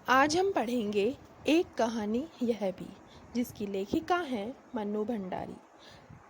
आज हम पढ़ेंगे एक कहानी यह भी, जिसकी लेखिका हैं मन्नू भंडारी।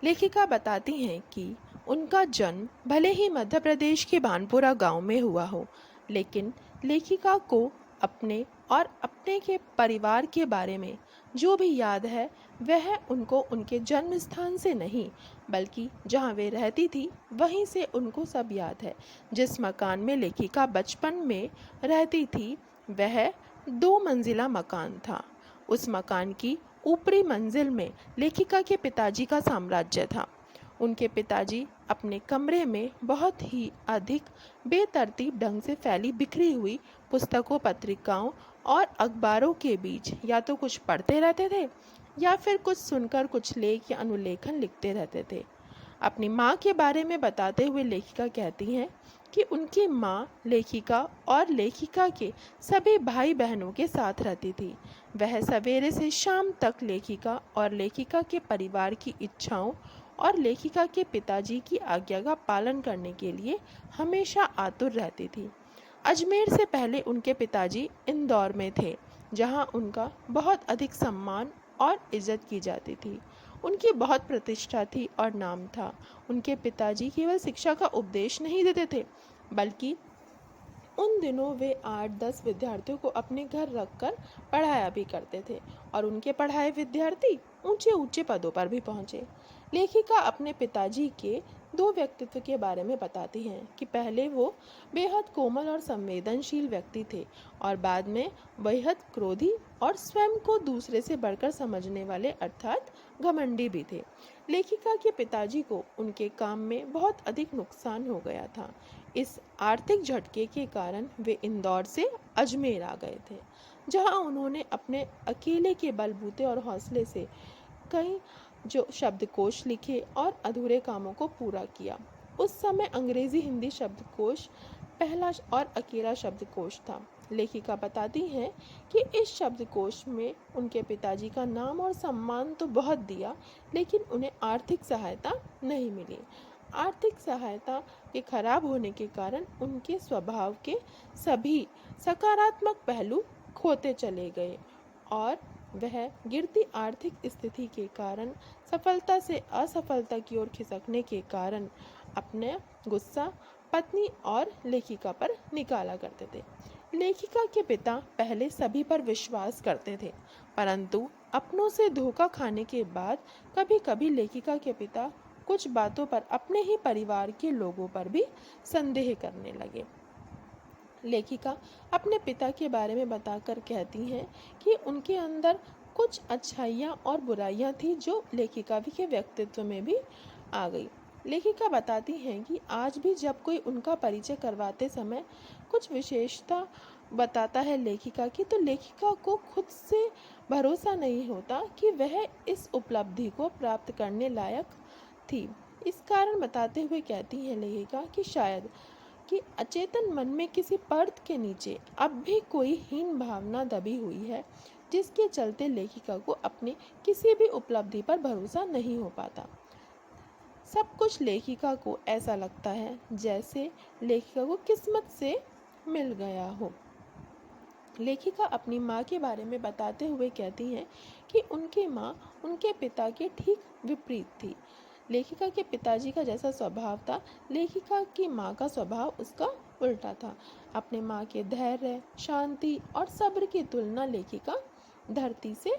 लेखिका बताती हैं कि उनका जन्म भले ही मध्य प्रदेश के बानपुरा गांव में हुआ हो, लेकिन लेखिका को अपने और अपने के परिवार के बारे में जो भी याद है वह उनको उनके जन्म स्थान से नहीं, बल्कि जहां वे रहती थी वहीं से उनको सब याद है। जिस मकान में लेखिका बचपन में रहती थी वह 2 मंजिला मकान था। उस मकान की ऊपरी मंजिल में लेखिका के पिताजी का साम्राज्य था। उनके पिताजी अपने कमरे में बहुत ही अधिक बेतरतीब ढंग से फैली बिखरी हुई पुस्तकों, पत्रिकाओं और अखबारों के बीच या तो कुछ पढ़ते रहते थे या फिर कुछ सुनकर कुछ लेख या अनुलेखन लिखते रहते थे। अपनी माँ के बारे में बताते हुए लेखिका कहती हैं कि उनकी माँ लेखिका और लेखिका के सभी भाई बहनों के साथ रहती थी। वह सवेरे से शाम तक लेखिका और लेखिका के परिवार की इच्छाओं और लेखिका के पिताजी की आज्ञा का पालन करने के लिए हमेशा आतुर रहती थी। अजमेर से पहले उनके पिताजी इंदौर में थे, जहां उनका बहुत अधिक सम्मान और इज्जत की जाती थी। उनकी बहुत प्रतिष्ठा थी और नाम था। उनके पिताजी केवल शिक्षा का उपदेश नहीं देते थे, बल्कि उन दिनों वे 8-10 विद्यार्थियों को अपने घर रखकर पढ़ाया भी करते थे और उनके पढ़ाए विद्यार्थी ऊंचे ऊंचे पदों पर भी पहुंचे। लेखिका अपने पिताजी के 2 व्यक्तित्व के बारे में बताती हैं कि पहले वो बेहद कोमल और संवेदनशील व्यक्ति थे और बाद में बेहद क्रोधी और स्वयं को दूसरे से बढ़कर समझने वाले अर्थात घमंडी भी थे। लेखिका के पिताजी को उनके काम में बहुत अधिक नुकसान हो गया था। इस आर्थिक झटके के कारण वे इंदौर से अजमेर आ गए थे, जहां उन्होंने अपने अकेले के बलबूते और हौसले से कई जो शब्दकोश लिखे और अधूरे कामों को पूरा किया। उस समय अंग्रेजी हिंदी शब्दकोश पहला और अकेला शब्दकोश था। लेखिका बताती हैं कि इस शब्दकोश में उनके पिताजी का नाम और सम्मान तो बहुत दिया, लेकिन उन्हें आर्थिक सहायता नहीं मिली। आर्थिक सहायता के खराब होने के कारण उनके स्वभाव के सभी सकारात्मक पहलू खोते चले गए और वह गिरती आर्थिक स्थिति के कारण सफलता से असफलता की ओर खिसकने के कारण अपने गुस्सा पत्नी और लेखिका पर निकाला करते थे। लेखिका के पिता पहले सभी पर विश्वास करते थे, परंतु अपनों से धोखा खाने के बाद कभी कभी लेखिका के पिता कुछ बातों पर अपने ही परिवार के लोगों पर भी संदेह करने लगे। लेखिका अपने पिता के बारे में बताकर कहती हैं कि उनके अंदर कुछ अच्छाइयाँ और बुराइयाँ थी जो लेखिका के व्यक्तित्व में भी आ गई। लेखिका बताती हैं कि आज भी जब कोई उनका परिचय करवाते समय कुछ विशेषता बताता है लेखिका की, तो लेखिका को खुद से भरोसा नहीं होता कि वह इस उपलब्धि को प्राप्त करने लायक थी। इस कारण बताते हुए कहती हैं लेखिका कि शायद कि अचेतन मन में किसी परत के नीचे अब भी कोई हीन भावना दबी हुई है, जिसके चलते लेखिका को अपनी किसी भी उपलब्धि पर भरोसा नहीं हो पाता। सब कुछ लेखिका को ऐसा लगता है जैसे लेखिका को किस्मत से मिल गया हो। लेखिका अपनी माँ के बारे में बताते हुए कहती हैं कि उनकी माँ उनके पिता के ठीक विपरीत थी। लेखिका के पिताजी का जैसा स्वभाव था, लेखिका की माँ का स्वभाव उसका उल्टा था। अपने माँ के धैर्य, शांति और सब्र की तुलना लेखिका धरती से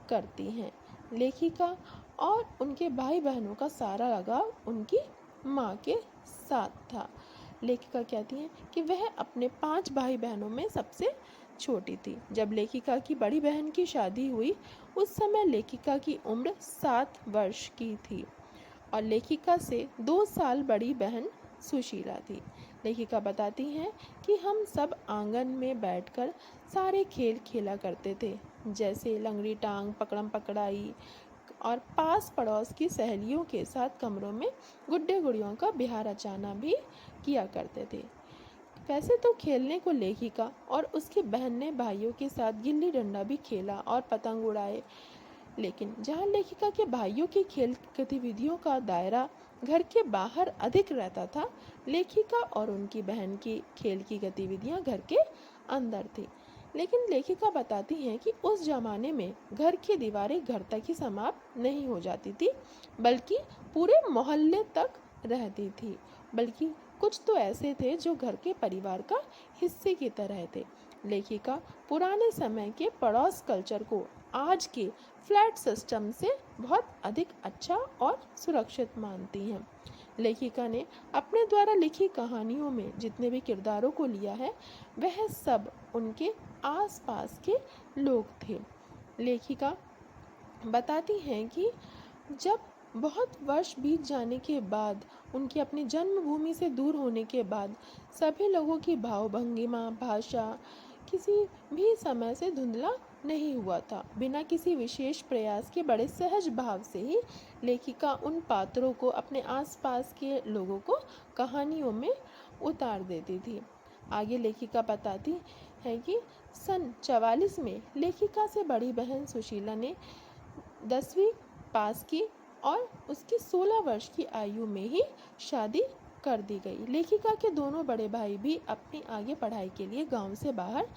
करती हैं। लेखिका और उनके भाई बहनों का सारा लगाव उनकी माँ के साथ था। लेखिका कहती हैं कि वह अपने 5 भाई बहनों में सबसे छोटी थी। जब लेखिका की बड़ी बहन की शादी हुई, उस समय लेखिका की उम्र 7 वर्ष की थी और लेखिका से 2 साल बड़ी बहन सुशीला थी। लेखिका बताती हैं कि हम सब आंगन में बैठकर सारे खेल खेला करते थे, जैसे लंगड़ी टांग, पकड़म पकड़ाई और पास पड़ोस की सहेलियों के साथ कमरों में गुड्डे गुड़ियों का बिहार रचाना भी किया करते थे। वैसे तो खेलने को लेखिका और उसकी बहन ने भाइयों के साथ गिल्ली डंडा भी खेला और पतंग उड़ाए, लेकिन जहाँ लेखिका के भाइयों की खेल गतिविधियों का दायरा घर के बाहर अधिक रहता था, लेखिका और उनकी बहन की खेल की गतिविधियाँ घर के अंदर थी। लेकिन लेखिका बताती हैं कि उस जमाने में घर की दीवारें घर तक ही समाप्त नहीं हो जाती थी, बल्कि पूरे मोहल्ले तक रहती थी। बल्कि कुछ तो ऐसे थे जो घर के परिवार का हिस्से की तरह थे। लेखिका पुराने समय के पड़ोस कल्चर को आज के फ्लैट सिस्टम से बहुत अधिक अच्छा और सुरक्षित मानती हैं। लेखिका ने अपने द्वारा लिखी कहानियों में जितने भी किरदारों को लिया है, वह सब उनके आसपास के लोग थे। लेखिका बताती हैं कि जब बहुत वर्ष बीत जाने के बाद, उनकी अपनी जन्मभूमि से दूर होने के बाद, सभी लोगों की भाव-भंगिमा, भाषा किसी भी समय से धुंधला नहीं हुआ था। बिना किसी विशेष प्रयास के बड़े सहज भाव से ही लेखिका उन पात्रों को, अपने आसपास के लोगों को कहानियों में उतार देती थी। आगे लेखिका बताती है कि सन 44 में लेखिका से बड़ी बहन सुशीला ने 10वीं पास की और उसकी 16 वर्ष की आयु में ही शादी कर दी गई। लेखिका के दोनों बड़े भाई भी अपनी आगे पढ़ाई के लिए गांव से बाहर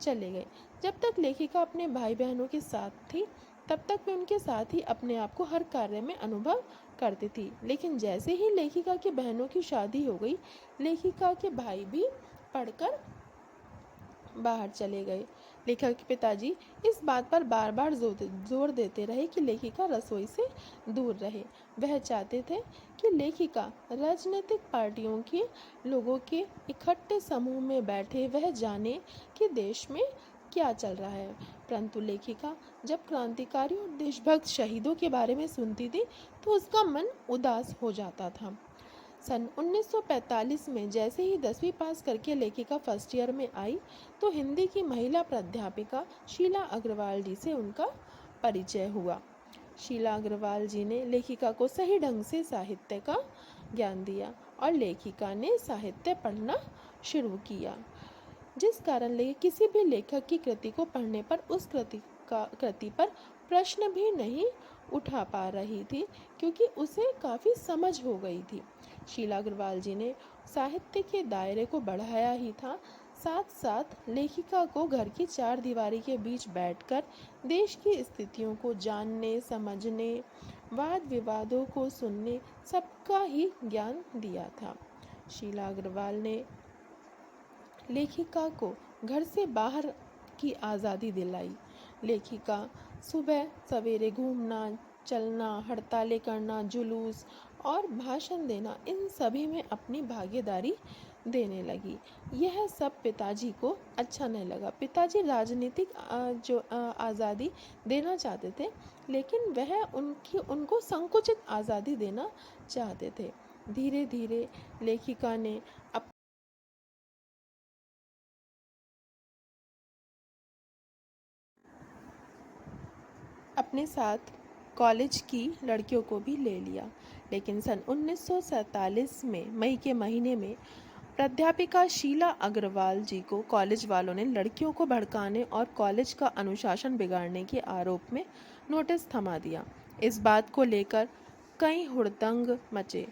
चले गए। जब तक लेखिका अपने भाई बहनों के साथ थी, तब तक वे उनके साथ ही अपने आप को हर कार्य में अनुभव करती थी। लेकिन जैसे ही लेखिका की बहनों की शादी हो गई, लेखिका के भाई भी पढ़कर बाहर चले गए। लेखक के पिताजी इस बात पर बार बार जोर देते रहे कि लेखिका रसोई से दूर रहे। वह चाहते थे कि लेखिका राजनीतिक पार्टियों के लोगों के इकट्ठे समूह में बैठे वह जाने कि देश में क्या चल रहा है। परंतु लेखिका जब क्रांतिकारी और देशभक्त शहीदों के बारे में सुनती थी तो उसका मन उदास हो जाता था। सन 1945 में जैसे ही 10वीं पास करके लेखिका फर्स्ट ईयर में आई, तो हिंदी की महिला प्राध्यापिका शीला अग्रवाल जी से उनका परिचय हुआ। शीला अग्रवाल जी ने लेखिका को सही ढंग से साहित्य का ज्ञान दिया और लेखिका ने साहित्य पढ़ना शुरू किया, जिस कारण किसी भी लेखक की कृति को पढ़ने पर उस कृति पर प्रश्न भी नहीं उठा पा रही थी, क्योंकि उसे काफ़ी समझ हो गई थी। शीला अग्रवाल जी ने साहित्य के दायरे को बढ़ाया ही था, साथ साथ लेखिका को घर की चार दीवारी के बीच बैठकर देश की स्थितियों को जानने, समझने, वाद विवादों को सुनने, सबका ही ज्ञान दिया था। शीला अग्रवाल ने लेखिका को घर से बाहर की आज़ादी दिलाई। लेखिका सुबह सवेरे घूमना, चलना, हड़तालें करना, जुलूस और भाषण देना, इन सभी में अपनी भागीदारी देने लगी। यह सब पिताजी को अच्छा नहीं लगा। पिताजी राजनीतिक आज़ादी देना चाहते थे, लेकिन वह उनको संकुचित आज़ादी देना चाहते थे। धीरे धीरे लेखिका ने अपने साथ कॉलेज की लड़कियों को भी ले लिया। लेकिन सन 1947 में मई के महीने में प्राध्यापिका शीला अग्रवाल जी को कॉलेज वालों ने लड़कियों को भड़काने और कॉलेज का अनुशासन बिगाड़ने के आरोप में नोटिस थमा दिया। इस बात को लेकर कई हुड़दंग मचे,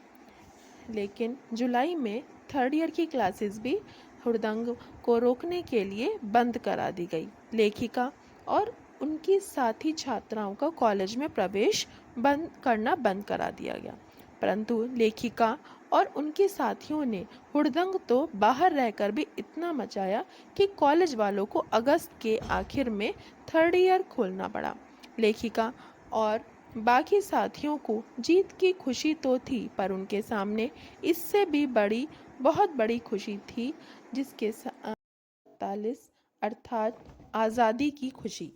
लेकिन जुलाई में थर्ड ईयर की क्लासेस भी हुड़दंग को रोकने के लिए बंद करा दी गई। लेखिका और उनकी साथी छात्राओं का कॉलेज में प्रवेश बंद करा दिया गया। परंतु लेखिका और उनके साथियों ने हुड़दंग तो बाहर रहकर भी इतना मचाया कि कॉलेज वालों को अगस्त के आखिर में थर्ड ईयर खोलना पड़ा। लेखिका और बाकी साथियों को जीत की खुशी तो थी, पर उनके सामने इससे भी बहुत बड़ी खुशी थी, जिसके 47 अर्थात आज़ादी की खुशी।